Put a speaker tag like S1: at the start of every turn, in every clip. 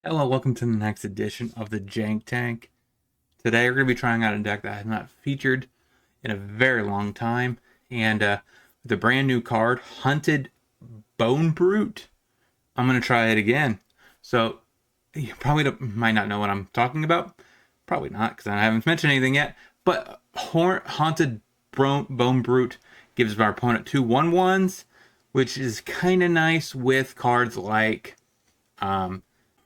S1: Hello, welcome to the next edition of the Jank Tank. Today we're going to be trying out a deck that has not featured in a very long time, and with a brand new card, Hunted Bone Brute, I'm going to try it again. So you probably might not know what I'm talking about. Probably not, because I haven't mentioned anything yet. But Haunted Bone Brute gives our opponent two 1/1s, which is kind of nice with cards like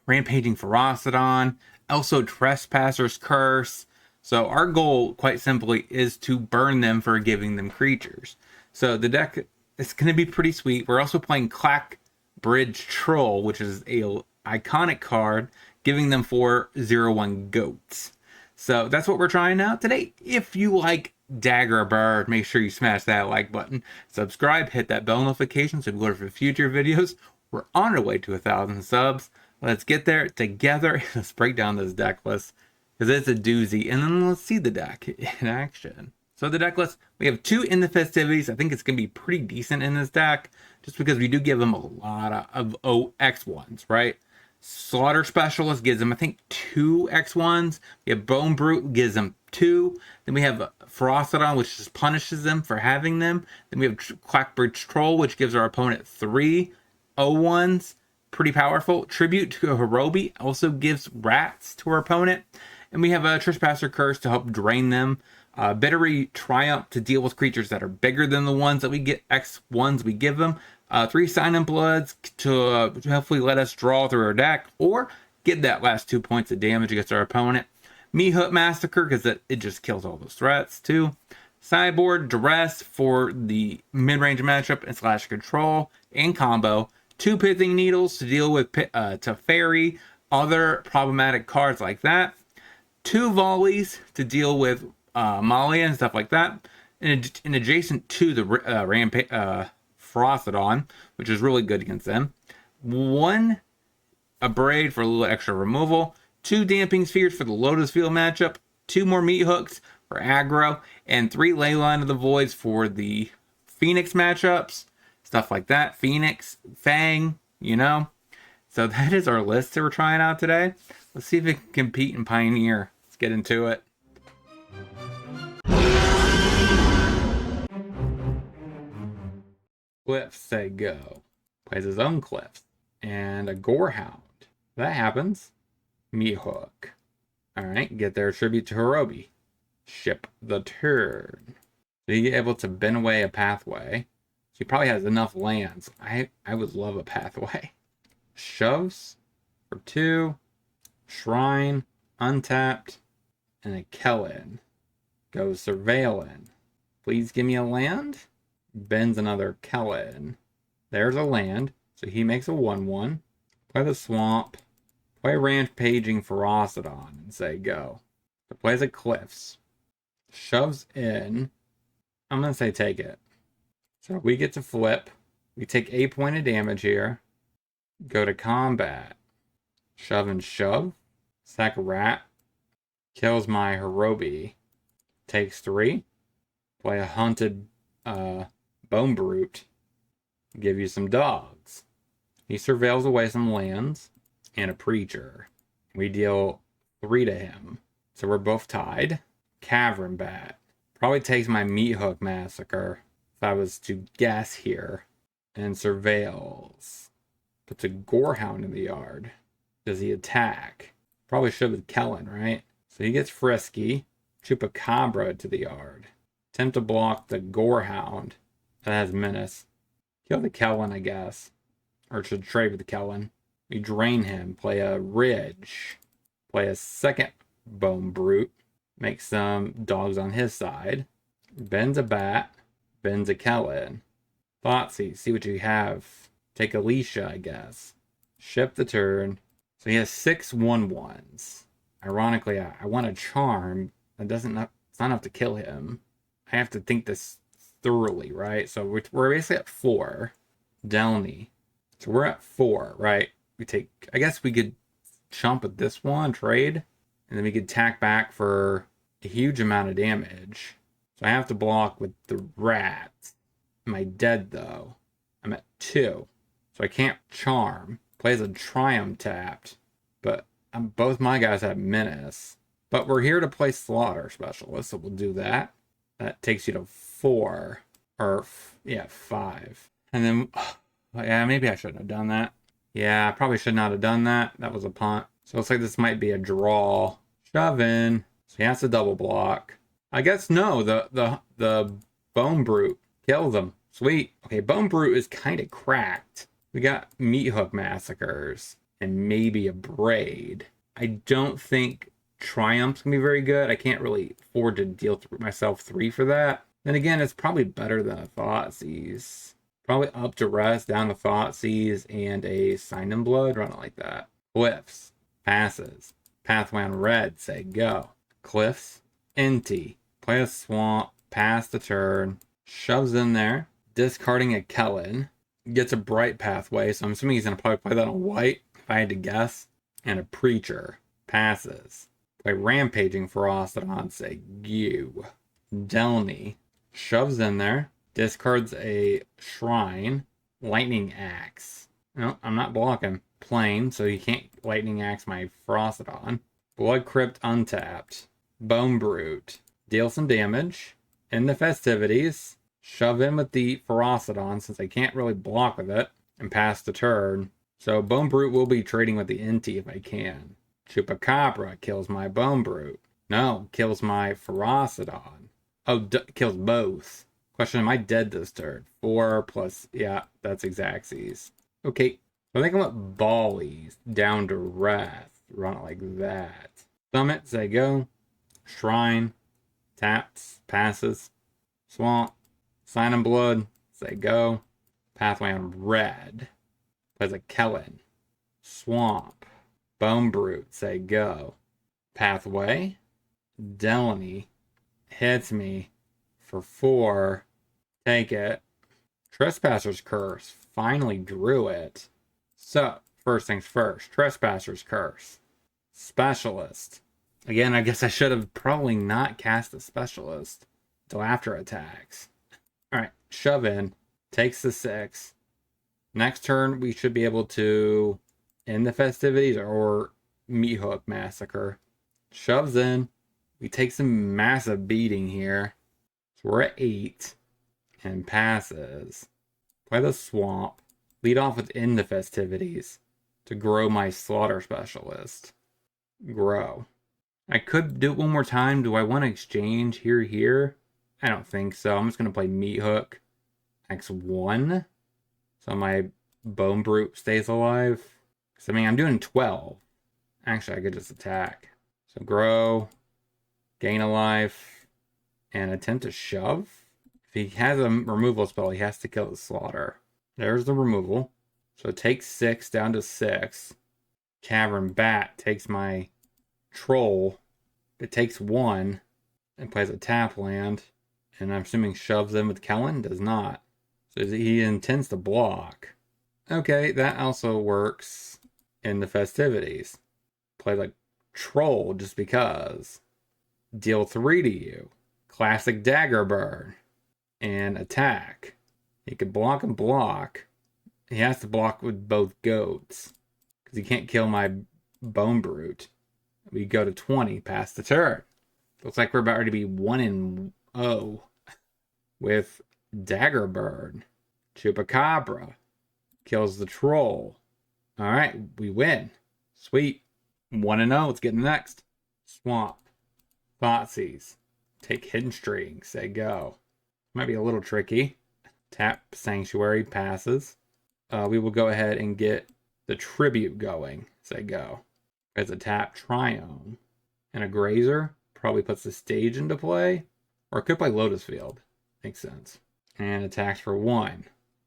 S1: Rampaging Ferocidon, also Trespasser's Curse. So our goal, quite simply, is to burn them for giving them creatures. So the deck is going to be pretty sweet. We're also playing Clack Bridge Troll, which is a iconic card, giving them 4/0/1 goats. So that's what we're trying out today. If you like Dagger Bird, make sure you smash that like button, subscribe, hit that bell notification so you can go for future videos. We're on our way to 1,000 subs. Let's get there together. Let's break down this deck list because it's a doozy. And then let's see the deck in action. So the deck list, we have two in the festivities. I think it's going to be pretty decent in this deck just because we do give them a lot of X1s, right? Slaughter Specialist gives them, I think, 2 X1s. We have Bone Brute gives them 2. Then we have Ferocidon, which just punishes them for having them. Then we have Clackbridge Troll, which gives our opponent 3 O1s. Pretty powerful. Tribute to Hirobi also gives rats to our opponent. And we have a Trespasser Curse to help drain them. Bittery Triumph to deal with creatures that are bigger than the ones that we get, X1s we give them. 3 Silent Bloods to hopefully let us draw through our deck or get that last 2 points of damage against our opponent. Meathook Massacre because it just kills all those threats too. Sideboard Duress for the mid-range matchup and slash control and combo. 2 Pithing Needles to deal with Teferi, other problematic cards like that. 2 Volleys to deal with Malia and stuff like that. And adjacent to the Ferocidon, which is really good against them. 1 Abrade for a little extra removal. 2 Damping Spheres for the Lotus Field matchup. 2 more Meat Hooks for aggro. And 3 Leyline of the Voids for the Phoenix matchups. Stuff like that. Phoenix, Fang, you know. So that is our list that we're trying out today. Let's see if it can compete in Pioneer. Let's get into it. Cliffs say go. Plays his own Cliffs. And a Gorehound. That happens. Meathook. Alright, get their tribute to Hirobi. Ship the turn. So you get able to bend away a pathway. She probably has enough lands. I would love a pathway. Shoves for 2. Shrine, untapped, and a Kellen. Goes Surveillin. Please give me a land. Bends another Kellen. There's a land. So he makes a 1/1. Play the Swamp. Play Rampaging Ferocidon and say go. So plays a Cliffs. Shoves in. I'm going to say take it. So we get to flip. We take 8 point of damage here. Go to combat. Shove and shove. Sack a rat. Kills my Hirobi. Takes 3. Play a Hunted Bone Brute. Give you some dogs. He surveils away some lands and a Preacher. We deal 3 to him. So we're both tied. Cavern Bat. Probably takes my Meathook Massacre. If I was to guess here. And surveils. Puts a Gorehound in the yard. Does he attack? Probably should with Kellen, right? So he gets frisky. Chupacabra to the yard. Attempt to block the Gorehound. That has menace. Kill the Kellen, I guess. Or should trade with the Kellen. We drain him. Play a Ridge. Play a second Bone Brute. Make some dogs on his side. Bends a Bat. Bends a Kellen. Thoughtseize, see what you have. Take Alicia, I guess. Ship the turn. So he has 6 1/1s. Ironically, I want a Charm. That it's not enough to kill him. I have to think this thoroughly, right? So we're basically at 4. Delny. So we're at 4, right? We take, I guess we could chump at this one, trade. And then we could tack back for a huge amount of damage. So I have to block with the rats. Am I dead though? I'm at 2. So I can't charm. Plays a Triumph tapped. but both my guys have menace. But we're here to play Slaughter Specialist, so we'll do that. That takes you to 4. Or, yeah, 5. And then, yeah, maybe I shouldn't have done that. Yeah, I probably should not have done that. That was a punt. So it looks like this might be a draw. Shove in. So he has to double block. I guess no, the Bone Brute kills him. Sweet. Okay, Bone Brute is kind of cracked. We got Meat Hook Massacres and maybe a Braid. I don't think Triumph's gonna be very good. I can't really afford to deal myself 3 for that. Then again, it's probably better than a Thoughtseize. Probably up to rest, down to Thoughtseize, and a Sign in Blood. Run it like that. Cliffs. Passes. Pathway on red. Say go. Cliffs. Inti. Play a swamp. Pass the turn. Shoves in there. Discarding a Kellen. Gets a bright pathway, so I'm assuming he's going to probably play that on white, if I had to guess. And a Preacher. Passes. Play Rampaging Ferocidon. Say you. Delny. Shoves in there. Discards a Shrine. Lightning Axe. No, I'm not blocking. Plain, so you can't Lightning Axe my Ferocidon. Blood Crypt untapped. Bone Brute. Deal some damage. In the festivities. Shove in with the Ferocidon since I can't really block with it. And pass the turn. So Bone Brute will be trading with the Inti if I can. Chupacabra kills my Bone Brute. No, kills my Ferocidon. Oh, kills both. Question, am I dead this turn? 4 plus, yeah, that's Exactsies. Okay, I think I want Ballies down to Wrath. Run it like that. Summit, say go. Shrine, taps, passes. Swamp, Sign in Blood, say go. Pathway on red. Plays a Kellen. Swamp, Bone Brute, say go. Pathway, Delany, hits me for 4. Take it. Trespasser's Curse. Finally drew it. So, first things first. Trespasser's Curse. Specialist. Again, I guess I should have probably not cast a Specialist until after attacks. Alright, shove in. Takes the 6. Next turn, we should be able to end the festivities or Meat Hook Massacre. Shoves in. We take some massive beating here. So we're at 8. And passes. Play the swamp. Lead off within the festivities to grow my Slaughter Specialist. Grow. I could do it one more time. Do I want to exchange here? I don't think so. I'm just going to play Meat Hook. X1. So my Bone Brute stays alive. So, I mean, I'm doing 12. Actually, I could just attack. So grow. Gain a life. And attempt to shove. If he has a removal spell, he has to kill the Slaughter. There's the removal. So it takes 6 down to 6. Cavern Bat takes my Troll. It takes 1 and plays a tap land. And I'm assuming shoves in with Kellen. Does not. So he intends to block. Okay, that also works in the festivities. Play like Troll just because. Deal 3 to you. Classic Dagger Burn. And attack. He can block and block. He has to block with both goats. Because he can't kill my Bone Brute. We go to 20 past the turn. Looks like we're about to be 1-0 with Dagger Burn. Chupacabra kills the Troll. Alright, we win. Sweet. 1-0. Let's get next. Swamp. Thoughtseize. Take Hidden String. Say go. Might be a little tricky. Tap Sanctuary. Passes. We will go ahead and get the Tribute going. Say go. As a tap Triome. And a Grazer. Probably puts the stage into play. Or it could play Lotus Field. Makes sense. And attacks for 1.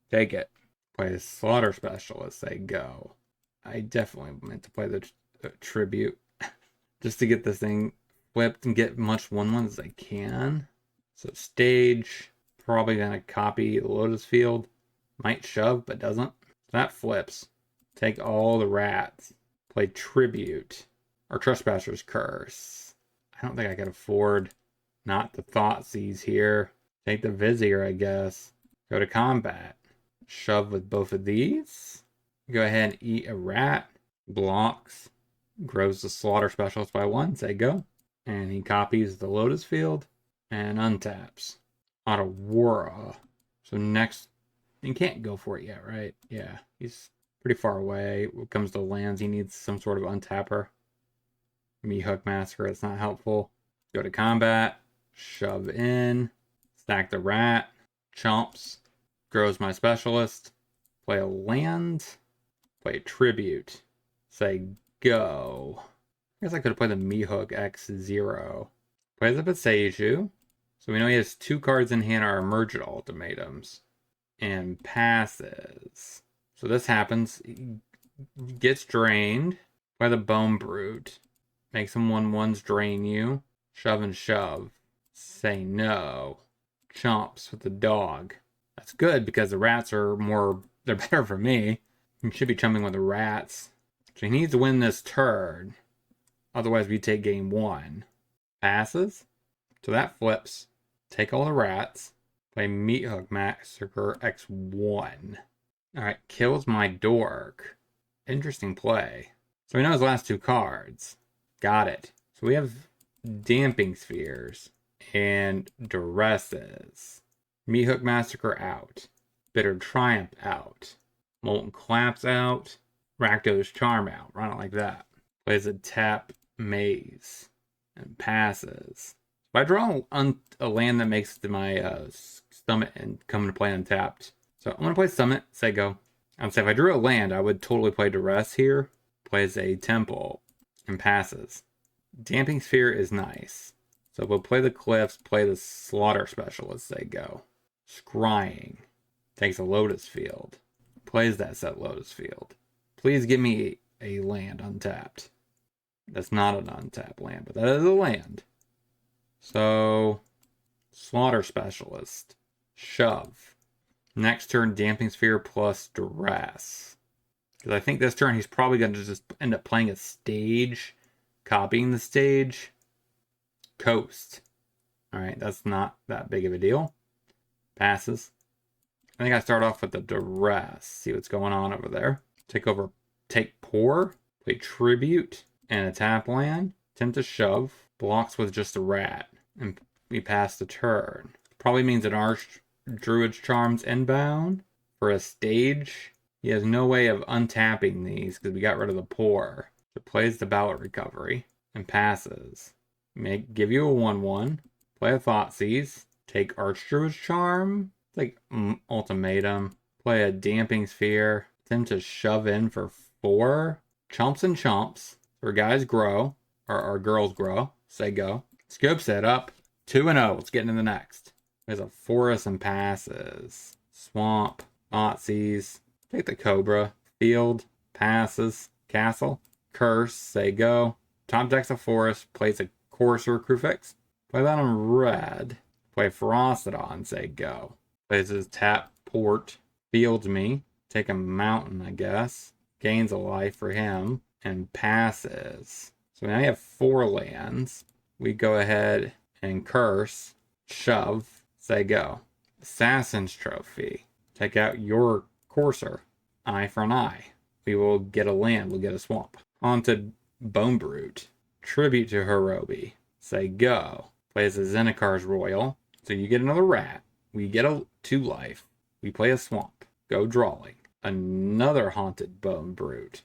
S1: Take it. Play a Slaughter Specialist. Say go. I definitely meant to play the Tribute. Just to get this thing flipped and get much 1/1 as I can. So stage. Probably going to copy the Lotus Field. Might shove, but doesn't. That flips. Take all the rats. Play Tribute. Or Trespasser's Curse. I don't think I can afford not the Thoughtseize here. Take the Vizier, I guess. Go to combat. Shove with both of these. Go ahead and eat a rat. Blocks. Grows the Slaughter Specialist by 1, say go. And he copies the Lotus Field and untaps. Aurora. So next, he can't go for it yet, right? Yeah, he's pretty far away. When it comes to lands, he needs some sort of untapper. Hook Massacre, it's not helpful. Go to combat, shove in, stack the rat, chomps, grows my specialist, play a land, play a tribute, say go. I guess I could have played the Hook X0. Plays up a Seiju. So we know he has 2 cards in hand are Emergent Ultimatums. And passes. So this happens. He gets drained by the Bone Brute. Makes him 1/1s drain you. Shove and shove. Say no. Chomps with the dog. That's good because the rats are they're better for me. You should be chumping with the rats. So he needs to win this turn. Otherwise we take game 1. Passes. So that flips. Take all the rats. Play Hook Massacre X1. Alright, kills my dork. Interesting play. So we know his last 2 cards. Got it. So we have Damping Spheres and Duresses. Hook Massacre out. Bitter Triumph out. Molten Collapse out. Rakdos Charm out. Run it like that. Plays a tap Maze and passes. If I draw a land that makes my Summit and come into play untapped. So I'm going to play Summit, say go. I'd say if I drew a land, I would totally play Duress here. Plays a Temple and passes. Damping Sphere is nice. So we'll play the Cliffs, play the Slaughter Specialist, say go. Scrying. Takes a Lotus Field. Plays that set Lotus Field. Please give me a land untapped. That's not an untapped land, but that is a land. So, Slaughter Specialist. Shove. Next turn, Damping Sphere plus Duress. Because I think this turn he's probably going to just end up playing a stage. Copying the stage. Coast. Alright, that's not that big of a deal. Passes. I think I start off with the Duress. See what's going on over there. Take Pour. Play Tribute. And a tap land. Attempt to shove. Blocks with just a rat. And we pass the turn. Probably means an Druid's Charm's inbound. For a stage. He has no way of untapping these because we got rid of the Pour. So plays the Ballot Recovery. And passes. Give you a 1/1. Play a Thoughtseize. Take Archdruid's Charm. Like Ultimatum. Play a Damping Sphere. Attempt to shove in for 4. Chomps and Chomps. Our guys grow. Or our girls grow. Say go. Scope set up. 2-0. Let's get into the next. There's a Forest and passes. Swamp. Thoughtseize. Take the Cobra. Field. Passes. Castle. Curse. Say go. Top decks a Forest. Plays a Courser Crufix. Play that on red. Play Ferocidon. Say go. Plays his tap Port. Fields me. Take a Mountain, I guess. Gains a life for him. And passes. So now you have 4 lands. We go ahead and curse. Shove. Say go. Assassin's Trophy. Take out your Courser. Eye for an eye. We will get a land. We'll get a swamp. Haunted Bone Brute. Tribute to Hirobi. Say go. Plays a Zenikar's Royal. So you get another rat. We get a 2 life. We play a swamp. Go drawing. Another Haunted Bone Brute.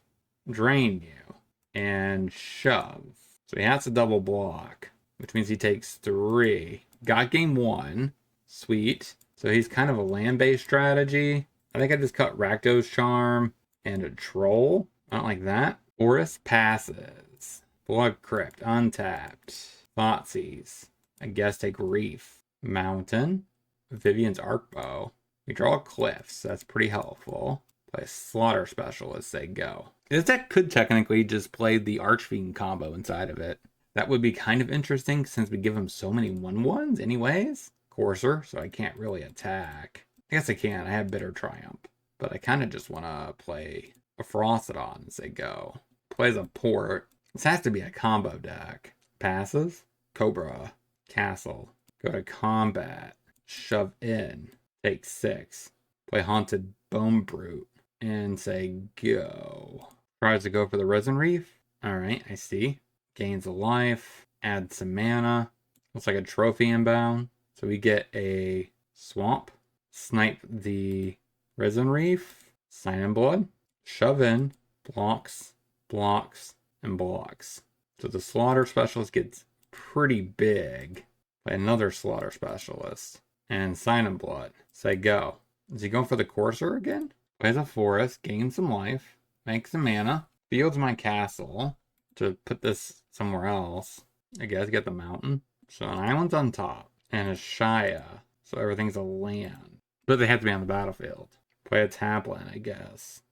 S1: Drain you. And shove. So he has to double block. Which means he takes 3. Got game 1. Sweet. So he's kind of a land-based strategy. I think I just cut Rakdos Charm and a Troll. I don't like that. Forest passes. Blood Crypt untapped. Thoughtseize. I guess take Reef. Mountain. Vivian's Arcbow. We draw Cliffs. That's pretty helpful. Play a Slaughter Specialist. Say go. This deck could technically just play the Archfiend combo inside of it. That would be kind of interesting since we give him so many 1/1s anyways. Courser, so I can't really attack. I guess I can. I have Bitter Triumph. But I kind of just want to play a Ferocidon and say go. Plays a Port. This has to be a combo deck. Passes. Cobra. Castle. Go to combat. Shove in. Take 6. Play Haunted Bone Brute. And say go. Tries to go for the Resin Reef. Alright, I see. Gains a life. Add some mana. Looks like a trophy inbound. So we get a swamp. Snipe the Risen Reef. Sign in Blood. Shove in. Blocks. Blocks. And blocks. So the Slaughter Specialist gets pretty big. Play another Slaughter Specialist. And Sign in Blood. Say go. Is he going for the Courser again? Plays a forest. Gains some life. Makes some mana. Fields my castle to put this somewhere else. I guess get the mountain. So an island's on top. And a Shia. So everything's a land. But they have to be on the battlefield. Play a Taplin, I guess.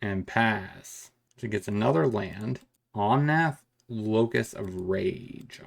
S1: And pass. So he gets another land. Omnath, Locus of Rage.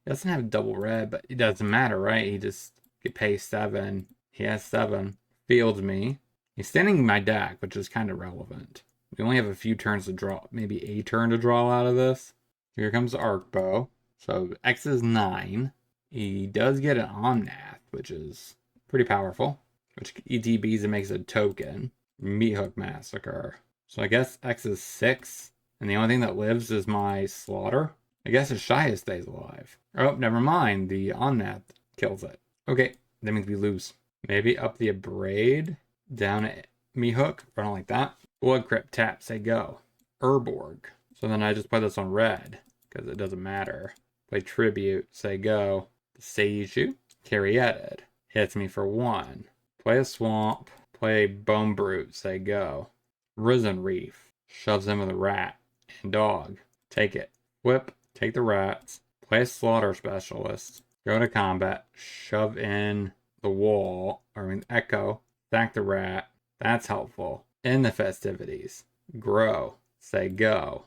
S1: He doesn't have double red, but it doesn't matter, right? He just could pay 7. He has 7. Fields me. He's standing my deck, which is kind of relevant. We only have a few turns to draw, maybe a turn to draw out of this. Here comes the Arc Bow. So X is 9. He does get an Omnath, which is pretty powerful. Which ETBs and makes a token. Meat Hook Massacre. So I guess X is 6. And the only thing that lives is my Slaughter. I guess his Shia stays alive. Oh, never mind. The Omnath kills it. Okay, that means we lose. Maybe up the Abrade. Down at Meat Hook. Run like that. Blood Crypt, tap, say go. Urborg. So then I just play this on red, because it doesn't matter. Play Tribute, say go. Seiju, Caryatid. Hits me for 1. Play a Swamp. Play Bone Brute, say go. Risen Reef. Shoves in with a rat. And dog. Take it. Whip, take the rats. Play a Slaughter Specialist. Go to combat. Shove in the wall, Echo. Stack the rat. That's helpful. In the festivities. Grow. Say go.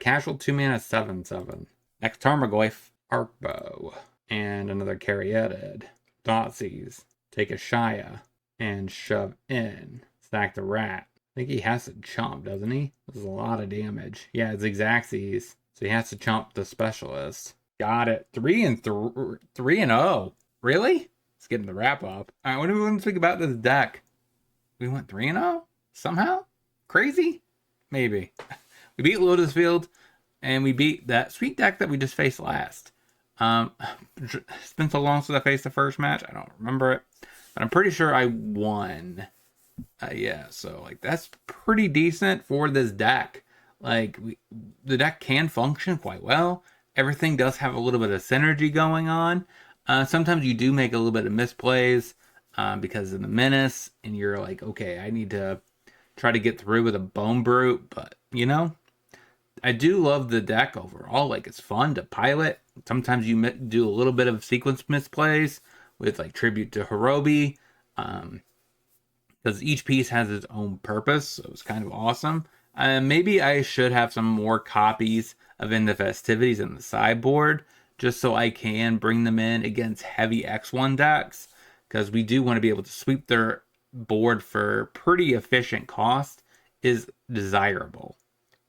S1: Casual 2 mana 7/7. Next Tarmogoyf. Arc Bow. And another Caryatid. Thoughtseize. Take a Shia. And shove in. Stack the rat. I think he has to chump, doesn't he? This is a lot of damage. Yeah, it's Xaxes. So he has to chump the Specialist. Got it. 3-0. Really? Let's get in the wrap up. Alright, what do we want to think about this deck? We went 3-0? Somehow? Crazy? Maybe. We beat Lotus Field, and we beat that sweet deck that we just faced last. It's been so long since I faced the first match, I don't remember it. But I'm pretty sure I won. Yeah, so like that's pretty decent for this deck. Like the deck can function quite well. Everything does have a little bit of synergy going on. Sometimes you do make a little bit of misplays because of the menace, and you're like, okay, I need to try to get through with a Bone Brute, but you know, I do love the deck overall. Like it's fun to pilot. Sometimes you do a little bit of sequence misplays with like Tribute to Hirobi, because each piece has its own purpose, so it's kind of awesome. Maybe I should have some more copies of In the Festivities in the sideboard, just so I can bring them in against heavy X1 decks, because we do want to be able to sweep their board for pretty efficient cost is desirable.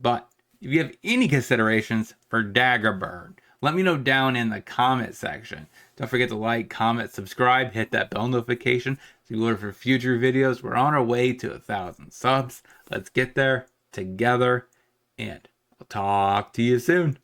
S1: But if you have any considerations for Dagger Burn, let me know down in the comment section. Don't forget to like, comment, subscribe, hit that bell notification so you order for future videos. We're on our way to 1,000 subs. Let's get there together, and I'll talk to you soon.